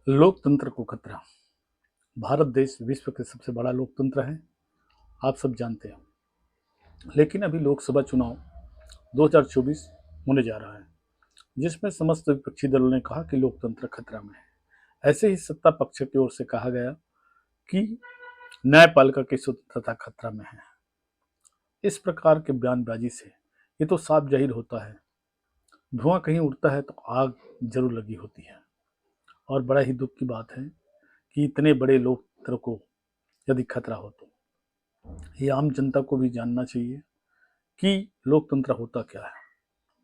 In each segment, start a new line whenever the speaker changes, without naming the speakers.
लोकतंत्र को खतरा। भारत देश विश्व के सबसे बड़ा लोकतंत्र है, आप सब जानते हैं। लेकिन अभी लोकसभा चुनाव 2024 होने जा रहा है, जिसमें समस्त विपक्षी दलों ने कहा कि लोकतंत्र खतरा में है। ऐसे ही सत्ता पक्ष की ओर से कहा गया कि न्यायपालिका की स्वतंत्रता खतरा में है। इस प्रकार के बयानबाजी से ये तो साफ जाहिर होता है, धुआं कहीं उड़ता है तो आग जरूर लगी होती है। और बड़ा ही दुख की बात है कि इतने बड़े लोकतंत्र को यदि खतरा हो तो ये आम जनता को भी जानना चाहिए कि लोकतंत्र होता क्या है।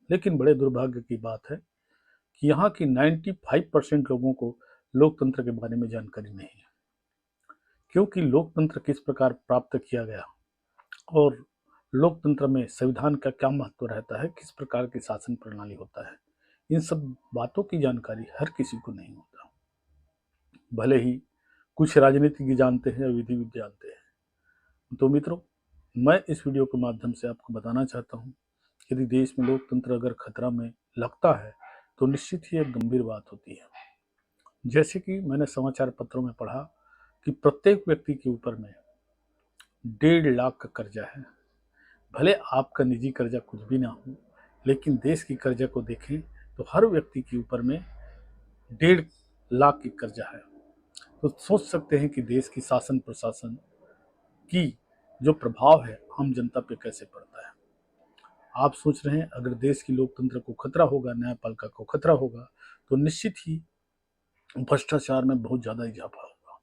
लेकिन बड़े दुर्भाग्य की बात है कि यहाँ की 95% लोगों को लोकतंत्र के बारे में जानकारी नहीं है, क्योंकि लोकतंत्र किस प्रकार प्राप्त किया गया और लोकतंत्र में संविधान का क्या महत्व रहता है, किस प्रकार की शासन प्रणाली होता है, इन सब बातों की जानकारी हर किसी को नहीं होता। भले ही कुछ राजनीतिज्ञ जानते हैं और विधिविद जानते हैं। तो मित्रों, मैं इस वीडियो के माध्यम से आपको बताना चाहता हूँ, यदि देश में लोकतंत्र अगर खतरा में लगता है तो निश्चित ही एक गंभीर बात होती है। जैसे कि मैंने समाचार पत्रों में पढ़ा कि प्रत्येक व्यक्ति के ऊपर में 1.5 लाख का कर्जा है। भले आपका निजी कर्जा कुछ भी ना हो, लेकिन देश की कर्जा को देखें तो हर व्यक्ति के ऊपर में 1.5 लाख की कर्जा है। तो सोच सकते हैं कि देश की शासन प्रशासन की जो प्रभाव है आम जनता पे कैसे पड़ता है। आप सोच रहे हैं अगर देश की लोकतंत्र को खतरा होगा, न्यायपालिका को खतरा होगा, तो निश्चित ही भ्रष्टाचार में बहुत ज़्यादा इजाफा होगा।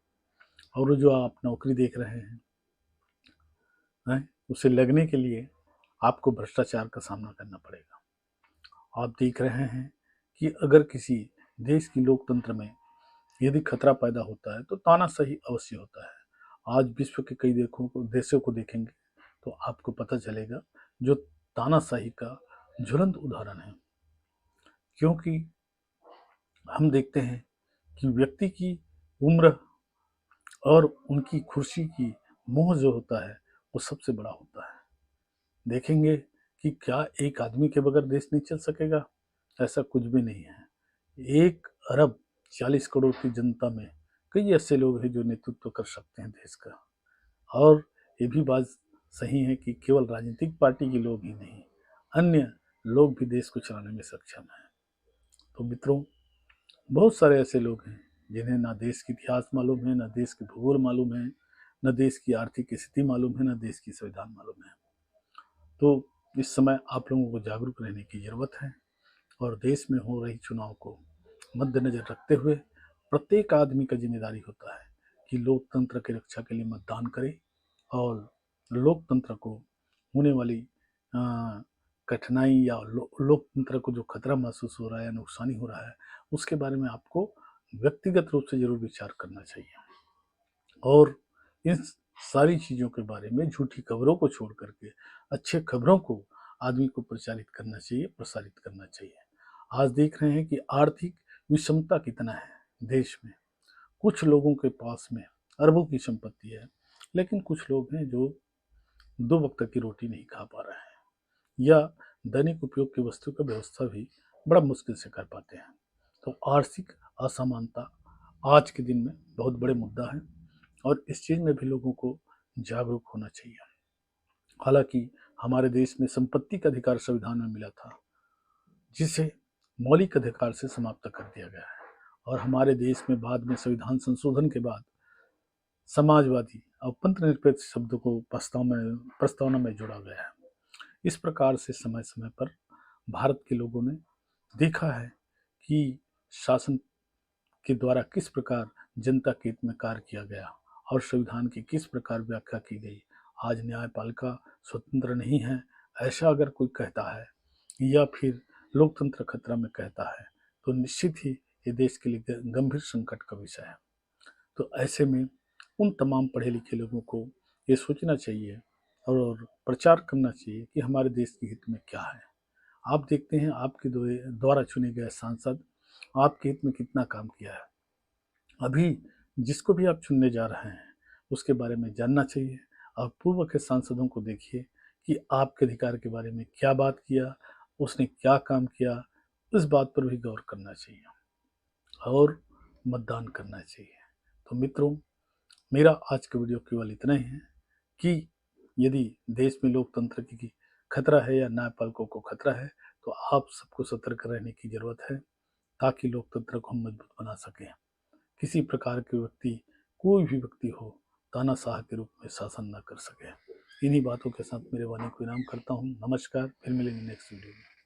और जो आप नौकरी देख रहे हैं उसे लगने के लिए आपको भ्रष्टाचार का सामना करना पड़ेगा। आप देख रहे हैं कि अगर किसी देश की लोकतंत्र में यदि खतरा पैदा होता है तो तानाशाही अवश्य होता है। आज विश्व के कई देशों को देखेंगे तो आपको पता चलेगा जो तानाशाही का ज्वलंत उदाहरण है। क्योंकि हम देखते हैं कि व्यक्ति की उम्र और उनकी कुर्सी की मोह जो होता है वो सबसे बड़ा होता है। देखेंगे कि क्या एक आदमी के बगैर देश नहीं चल सकेगा? ऐसा कुछ भी नहीं है। 1 अरब 40 करोड़ की जनता में कई ऐसे लोग हैं जो नेतृत्व कर सकते हैं देश का। और ये भी बात सही है कि केवल राजनीतिक पार्टी के लोग ही नहीं, अन्य लोग भी देश को चलाने में सक्षम हैं। तो मित्रों, बहुत सारे ऐसे लोग हैं जिन्हें ना देश की इतिहास मालूम है, ना देश के भूगोल मालूम है, न देश की आर्थिक स्थिति मालूम है, न देश की संविधान मालूम है। तो इस समय आप लोगों को जागरूक रहने की जरूरत है और देश में हो रही चुनाव को मद्देनजर रखते हुए प्रत्येक आदमी का जिम्मेदारी होता है कि लोकतंत्र की रक्षा के लिए मतदान करे और लोकतंत्र को होने वाली कठिनाई या लोकतंत्र को जो खतरा महसूस हो रहा है या नुकसानी हो रहा है उसके बारे में आपको व्यक्तिगत रूप से जरूर विचार करना चाहिए। और इन सारी चीज़ों के बारे में झूठी खबरों को छोड़ करके अच्छे खबरों को आदमी को प्रचारित करना चाहिए, प्रसारित करना चाहिए। आज देख रहे हैं कि आर्थिक विषमता कितना है देश में। कुछ लोगों के पास में अरबों की संपत्ति है, लेकिन कुछ लोग हैं जो 2 वक्त की रोटी नहीं खा पा रहे हैं या दैनिक उपयोग की वस्तु का व्यवस्था भी बड़ा मुश्किल से कर पाते हैं। तो आर्थिक असमानता आज के दिन में बहुत बड़े मुद्दा है और इस चीज़ में भी लोगों को जागरूक होना चाहिए। हालांकि हमारे देश में संपत्ति का अधिकार संविधान में मिला था, जिसे मौलिक अधिकार से समाप्त कर दिया गया है। और हमारे देश में बाद में संविधान संशोधन के बाद समाजवादी और पंथनिरपेक्ष शब्दों को प्रस्तावना में जोड़ा गया है। इस प्रकार से समय समय पर भारत के लोगों ने देखा है कि शासन के द्वारा किस प्रकार जनता के हित में कार्य किया गया और संविधान की किस प्रकार व्याख्या की गई। आज न्यायपालिका स्वतंत्र नहीं है ऐसा अगर कोई कहता है या फिर लोकतंत्र खतरा में कहता है तो निश्चित ही ये देश के लिए गंभीर संकट का विषय है। तो ऐसे में उन तमाम पढ़े लिखे लोगों को ये सोचना चाहिए और प्रचार करना चाहिए कि हमारे देश के हित में क्या है। आप देखते हैं आपके द्वारा चुने गए सांसद आपके हित में कितना काम किया है। अभी जिसको भी आप चुनने जा रहे हैं उसके बारे में जानना चाहिए और पूर्व के सांसदों को देखिए कि आपके अधिकार के बारे में क्या बात किया, उसने क्या काम किया, इस बात पर भी गौर करना चाहिए। और मतदान करना चाहिए। तो मित्रों, मेरा आज का वीडियो केवल इतना ही है कि यदि देश में लोकतंत्र की खतरा है या न्यायपालिका को खतरा है, तो आप सबको सतर्क रहने की जरूरत है, ताकि लोकतंत्र को हम मजबूत बना सकें। किसी प्रकार के व्यक्ति, कोई भी व्यक्ति हो, तानाशाह के रूप में शासन न कर सके। इन्हीं बातों के साथ मेरे वाणी को विराम करता हूँ। नमस्कार, फिर मिलेंगे नेक्स्ट वीडियो में।